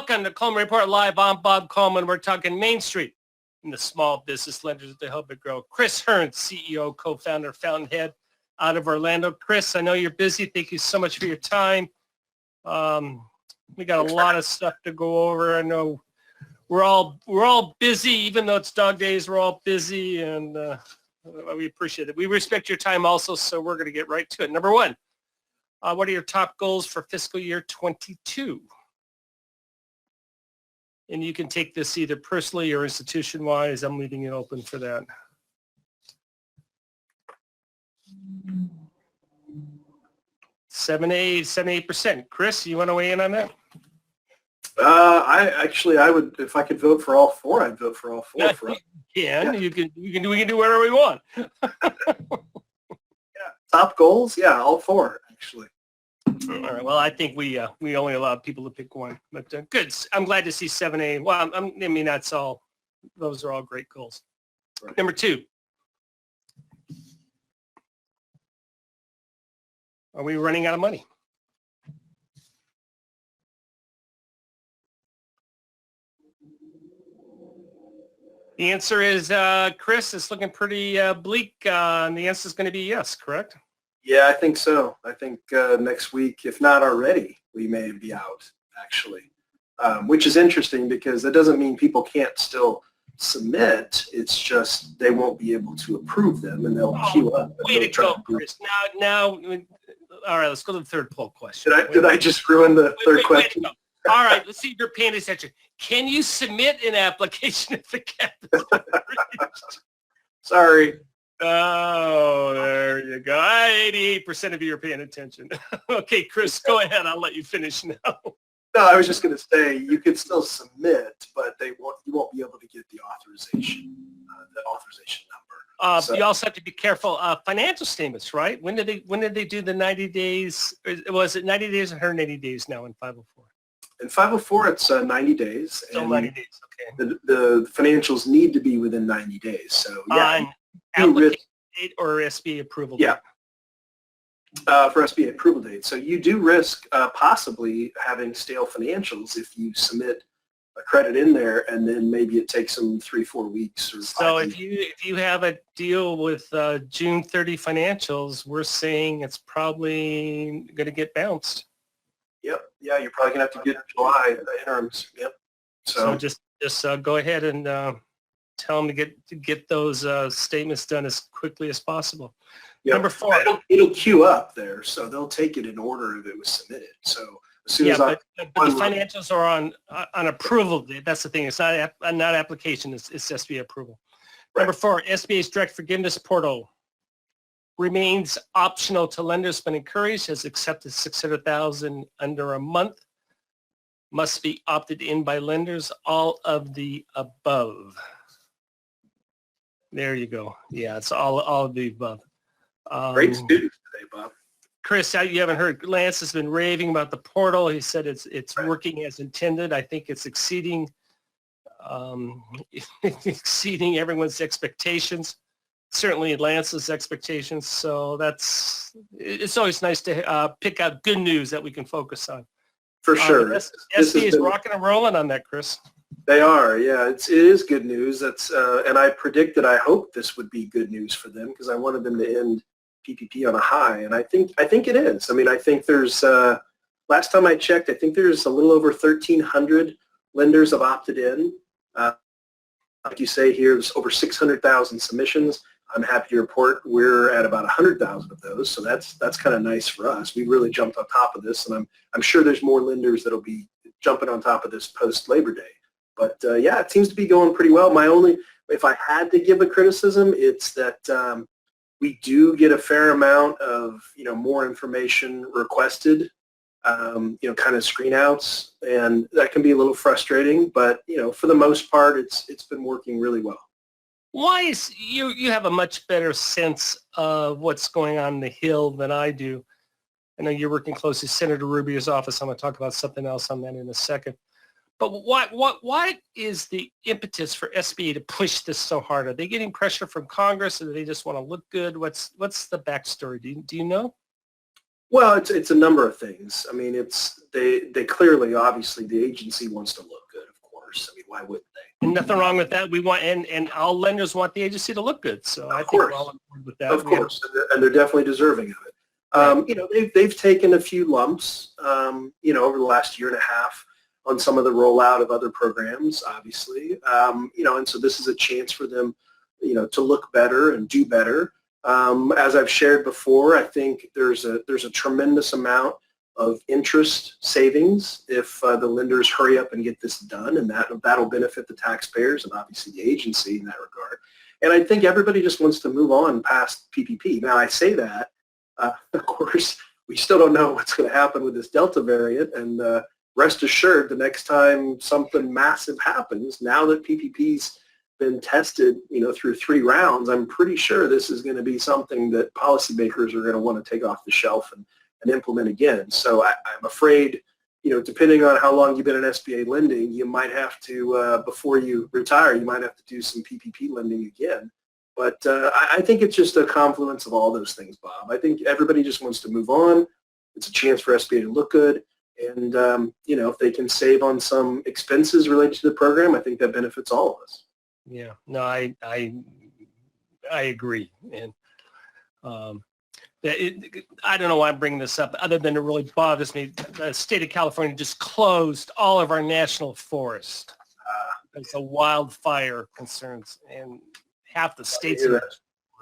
Welcome to Coleman Report Live. I'm Bob Coleman. We're talking Main Street and the small business lenders that help it grow. Chris Hearns, CEO, co-founder, Fountainhead out of Orlando. Chris, I know you're busy. Thank you so much for your time. We got a lot of stuff to go over. I know we're all busy, even though it's dog days. We're all busy, and we appreciate it. We respect your time also, so we're going to get right to it. Number one, what are your top goals for fiscal year 22? And you can take this either personally or institution-wise. I'm leaving it open for that. Seven, 8%. Chris, you want to weigh in on that? I would, if I could vote for all four, I'd vote for all four. We can do whatever we want. Yeah, top goals, yeah, all four actually. All right. Well, I think we only allow people to pick one, but good. I'm glad to see 7A. Well, I mean that's all. Those are all great goals. Right. Number two. Are we running out of money? The answer is, Chris, it's looking pretty bleak, and the answer is going to be yes, correct? Yeah, I think so. I think next week, if not already, we may be out, actually, which is interesting because that doesn't mean people can't still submit. It's just they won't be able to approve them, and they'll queue up. Way to go, Chris. Now, all right, let's go to the third poll question. Did I just ruin the third question? All right, let's see if you're paying attention. Can you submit an application if the cap is reached? Sorry. Oh, there you go. 88% of you are paying attention. Okay, Chris, go ahead. I'll let you finish now. No, I was just going to say you can still submit, but you won't be able to get the authorization number. So, you also have to be careful. Financial statements, right? When did they do the 90 days? Was it 90 days or 180 days now in 504? In 504, it's 90 days. Still 90 days, okay. The financials need to be within 90 days. So, yeah. Application date or SBA approval date? Yeah. For SBA approval date. So you do risk possibly having stale financials if you submit a credit in there and then maybe it takes them 3-4 weeks. Or so if you have a deal with June 30 financials, we're saying it's probably going to get bounced. Yep. Yeah, you're probably going to have to get July interims. Yep. So just go ahead and tell them to get those statements done as quickly as possible. Yep. Number 4. It'll queue up there, so they'll take it in order if it was submitted. So as soon as but the financials are on approval date. That's the thing. It's not application. It's SBA approval. Right. Number 4, SBA's direct forgiveness portal remains optional to lenders, but encouraged. Has accepted $600,000 under a month. Must be opted in by lenders. All of the above. There you go. Yeah, it's all of the above. Great students today, Bob. Chris, you haven't heard. Lance has been raving about the portal. He said it's right. Working as intended. I think it's exceeding everyone's expectations. Certainly Lance's expectations. So it's always nice to pick out good news that we can focus on. For sure. SBA is rocking and rolling on that, Chris. They are, yeah. It is good news. That's and I predicted. I hoped this would be good news for them because I wanted them to end PPP on a high, and I think it is. I mean, I think there's last time I checked, I think there's a little over 1,300 lenders have opted in. Like you say here, there's over 600,000 submissions. I'm happy to report we're at about 100,000 of those, so that's kind of nice for us. We really jumped on top of this, and I'm sure there's more lenders that'll be jumping on top of this post Labor Day. But yeah, it seems to be going pretty well. If I had to give a criticism, it's that we do get a fair amount of more information requested, kind of screen outs, and that can be a little frustrating. But for the most part, it's been working really well. Why is you have a much better sense of what's going on in the Hill than I do? I know you're working closely with Senator Rubio's office. I'm going to talk about something else on that in a second. But why is the impetus for SBA to push this so hard? Are they getting pressure from Congress, or do they just want to look good? What's the backstory? Do you know? Well, it's a number of things. I mean, they clearly, obviously, the agency wants to look good, of course. I mean, why wouldn't they? And nothing wrong with that. We want, and all lenders want the agency to look good. So I think we're all on board with that. Of course, and they're definitely deserving of it. You know, they've taken a few lumps, you know, over the last year and a half on some of the rollout of other programs, obviously. You know, and so this is a chance for them, you know, to look better and do better. As I've shared before, I think there's a tremendous amount of interest savings if the lenders hurry up and get this done, and that'll benefit the taxpayers and obviously the agency in that regard. And I think everybody just wants to move on past PPP. Now, I say that, of course, we still don't know what's going to happen with this Delta variant, and rest assured, the next time something massive happens, now that PPP's been tested, you know, through 3 rounds, I'm pretty sure this is going to be something that policymakers are going to want to take off the shelf and implement again. So I'm afraid, you know, depending on how long you've been in SBA lending, you might have to, before you retire, you might have to do some PPP lending again. But I think it's just a confluence of all those things, Bob. I think everybody just wants to move on. It's a chance for SBA to look good. And, you know, if they can save on some expenses related to the program, I think that benefits all of us. Yeah, no, I agree. And I don't know why I'm bringing this up, other than it really bothers me. The state of California just closed all of our national forests. It's a wildfire concerns, and half the states in that.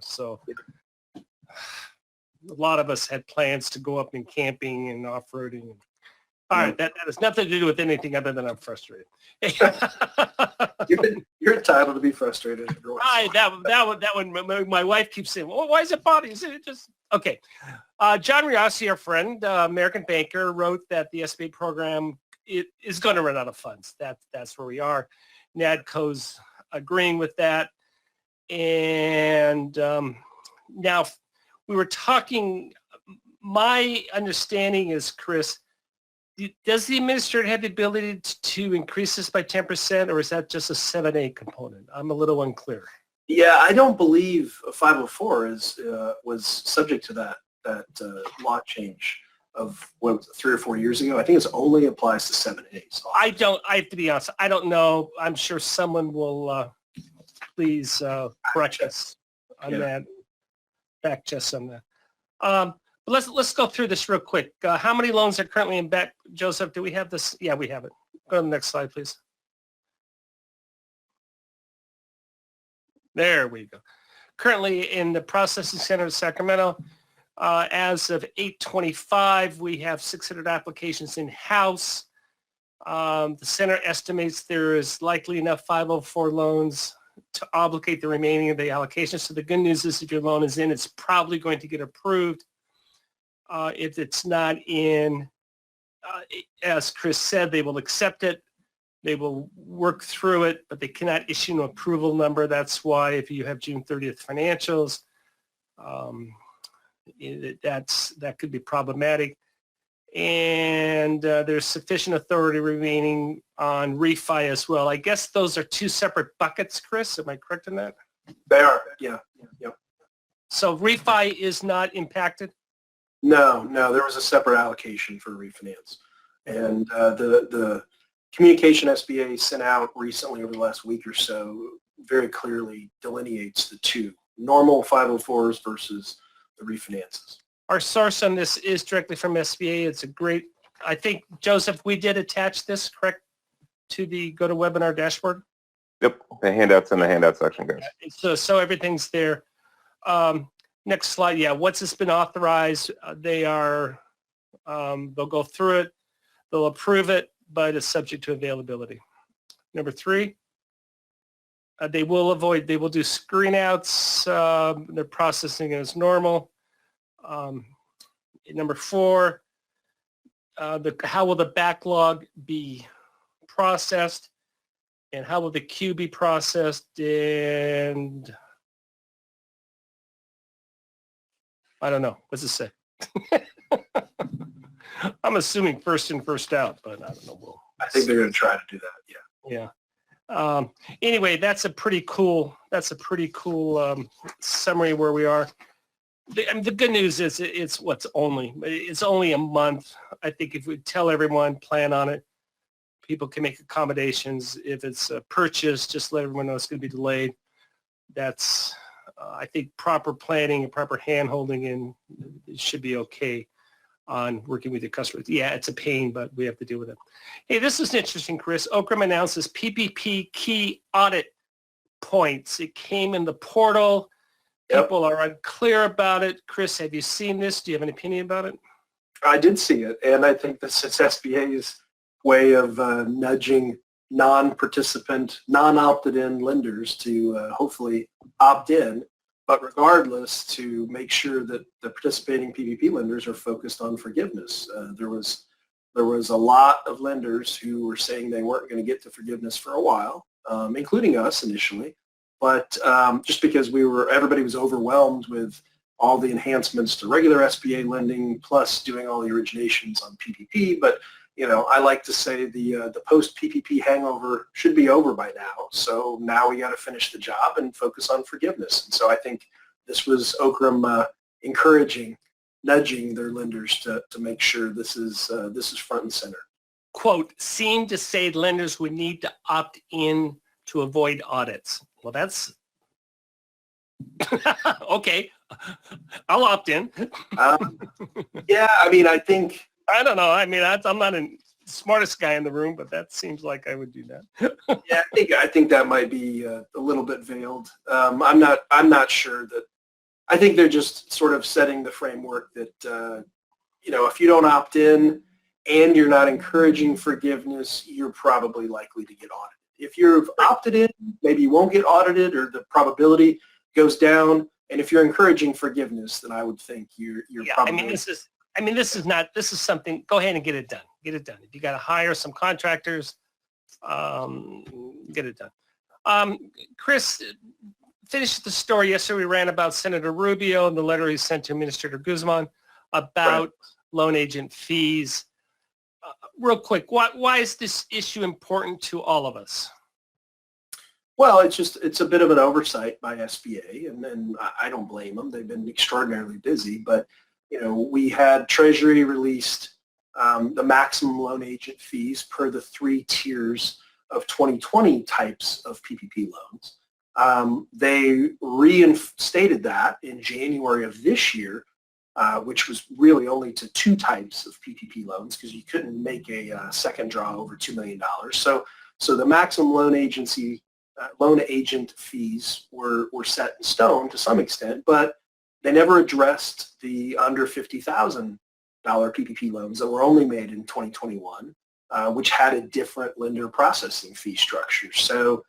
So a lot of us had plans to go up in camping and off-roading. All right, that has nothing to do with anything other than I'm frustrated. You're entitled to be frustrated. That one, my wife keeps saying, well, why is it bothering you? It just, okay. John Riossi, our friend, American banker, wrote that the SBA program is going to run out of funds. That's where we are. NADCO's agreeing with that. And now we were talking, my understanding is, Chris, does the administrator have the ability to increase this by 10%, or is that just a 7A component? I'm a little unclear. Yeah, I don't believe 504 was subject to that law change of what was it, 3 or 4 years ago. I think it only applies to 7A. So I have to be honest, I don't know. I'm sure someone will please correct us on that, fact check us on that. Let's go through this real quick. How many loans are currently in back? Joseph, do we have this? Yeah, we have it. Go to the next slide, please. There we go. Currently in the processing center of Sacramento, as of 8/25, we have 600 applications in-house. The center estimates there is likely enough 504 loans to obligate the remaining of the allocations. So the good news is if your loan is in, it's probably going to get approved. If it's not in, as Chris said, they will accept it. They will work through it, but they cannot issue an approval number. That's why if you have June 30th financials, that could be problematic. And there's sufficient authority remaining on refi as well. I guess those are 2 separate buckets, Chris. Am I correct in that? they are, yeah. So refi is not impacted? No, there was a separate allocation for refinance. And the communication SBA sent out recently over the last week or so very clearly delineates the 2, normal 504s versus the refinances. Our source on this is directly from SBA. It's a great, I think, Joseph, we did attach this, correct, to the GoToWebinar dashboard? Yep, the handouts in the handout section, guys. So everything's there. Next slide. Yeah, once it's been authorized, they'll go through it, they'll approve it, but it's subject to availability. Number 3, they will do screen outs. They're processing as normal. Number 4, how will the backlog be processed, and how will the queue be processed? And I don't know. What's it say? I'm assuming first in, first out, but I don't know. I think they're going to try to do that. Yeah. Yeah. Anyway, that's a pretty cool summary where we are. The good news is it's only a month. I think if we tell everyone, plan on it, people can make accommodations. If it's a purchase, just let everyone know it's going to be delayed. That's, I think, proper planning and proper hand-holding, and it should be okay on working with your customers. Yeah, it's a pain, but we have to deal with it. Hey, this is interesting, Chris. Okram announces PPP key audit points. It came in the portal. Yep. People are unclear about it. Chris, have you seen this? Do you have an opinion about it? I did see it, and I think this is SBA's way of nudging non-participant, non-opted-in lenders to hopefully opt in, but regardless, to make sure that the participating PPP lenders are focused on forgiveness. There was a lot of lenders who were saying they weren't going to get to forgiveness for a while, including us initially, but just because everybody was overwhelmed with all the enhancements to regular SBA lending, plus doing all the originations on PPP. But I like to say the post-PPP hangover should be over by now. So now we got to finish the job and focus on forgiveness. And so I think this was Okram nudging their lenders to make sure this is front and center. Quote, seem to say lenders would need to opt in to avoid audits. Well, that's okay. I'll opt in. Yeah, I mean, I don't know. I mean, I'm not the smartest guy in the room, but that seems like I would do that. Yeah, I think that might be a little bit veiled. I'm not sure that. I think they're just sort of setting the framework that if you don't opt in and you're not encouraging forgiveness, you're probably likely to get audited. If you've opted in, maybe you won't get audited, or the probability goes down. And if you're encouraging forgiveness, then I would think you're probably. This is something. Go ahead and get it done. Get it done. If you got to hire some contractors, get it done. Chris, finish the story. Yesterday we ran about Senator Rubio and the letter he sent to Administrator Guzman about loan agent fees. Real quick, why is this issue important to all of us? Well, it's a bit of an oversight by SBA, and I don't blame them. They've been extraordinarily busy, but we had Treasury released the maximum loan agent fees per the 3 tiers of 2020 types of PPP loans. They reinstated that in January of this year, which was really only to 2 types of PPP loans because you couldn't make a second draw over $2 million. So the maximum loan agent fees were set in stone to some extent, but they never addressed the under $50,000 PPP loans that were only made in 2021, which had a different lender processing fee structure. So,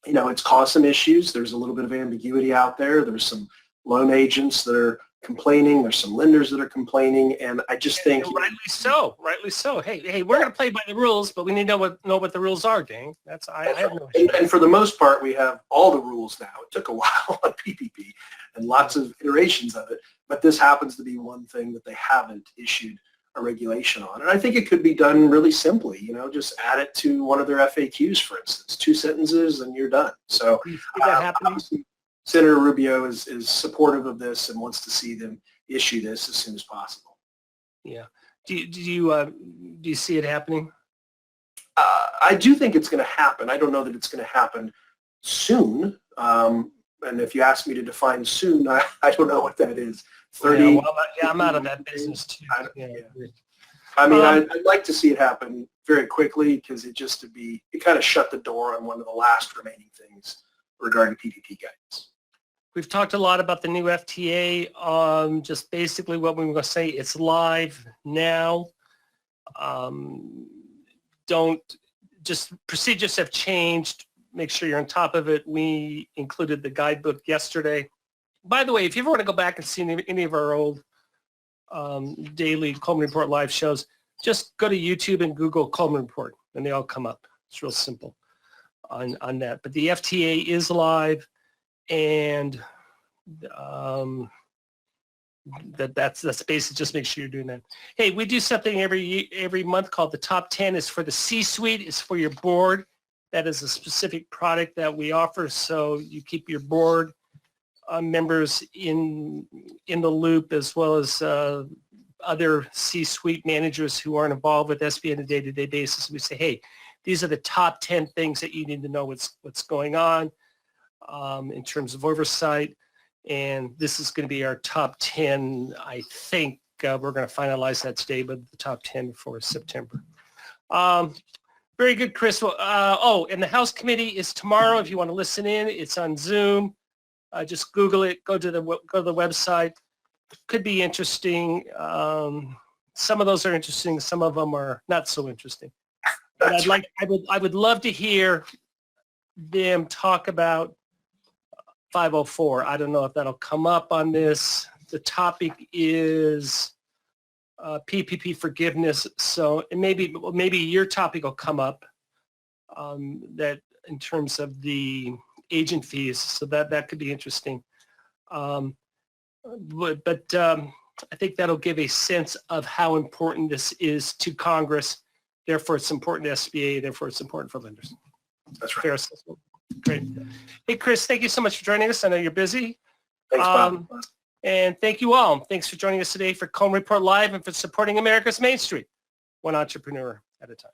it's caused some issues. There's a little bit of ambiguity out there. There's some loan agents that are complaining. There's some lenders that are complaining, and I just think rightly so. Hey, we're going to play by the rules, but we need to know what the rules are, Dang. I have no issue. And for the most part, we have all the rules now. It took a while on PPP and lots of iterations of it, but this happens to be one thing that they haven't issued a regulation on. And I think it could be done really simply, just add it to one of their FAQs, for instance, 2 sentences and you're done. So obviously, Senator Rubio is supportive of this and wants to see them issue this as soon as possible. Yeah. Do you see it happening? I do think it's going to happen. I don't know that it's going to happen soon. And if you ask me to define soon, I don't know what that is. 30. I'm out of that business too. I mean, I'd like to see it happen very quickly because it kind of shut the door on one of the last remaining things regarding PPP guidance. We've talked a lot about the new FTA. Just basically what we're going to say, it's live now. Procedures have changed. Make sure you're on top of it. We included the guidebook yesterday. By the way, if you ever want to go back and see any of our old daily Coleman Report live shows, just go to YouTube and Google Coleman Report, and they all come up. It's real simple on that. But the FTA is live, and that's basically just make sure you're doing that. Hey, we do something every month called the Top 10. It's for the C-suite. It's for your board. That is a specific product that we offer, so you keep your board members in the loop, as well as other C-suite managers who aren't involved with SBA on a day-to-day basis. We say, hey, these are the top 10 things that you need to know what's going on in terms of oversight. And this is going to be our top 10. I think we're going to finalize that today, but the top 10 for September. Very good, Chris. Well, and the House Committee is tomorrow. If you want to listen in, it's on Zoom. Just Google it. Go to the website. Could be interesting. Some of those are interesting. Some of them are not so interesting. But I would love to hear them talk about 504. I don't know if that'll come up on this. The topic is PPP forgiveness. So maybe your topic will come up that in terms of the agent fees. So that could be interesting. But I think that'll give a sense of how important this is to Congress. Therefore, it's important to SBA. Therefore, it's important for lenders. That's right. Fair assessment. Great. Hey, Chris, thank you so much for joining us. I know you're busy. Thanks, Bob. And thank you all. Thanks for joining us today for Coleman Report Live and for supporting America's Main Street, one entrepreneur at a time.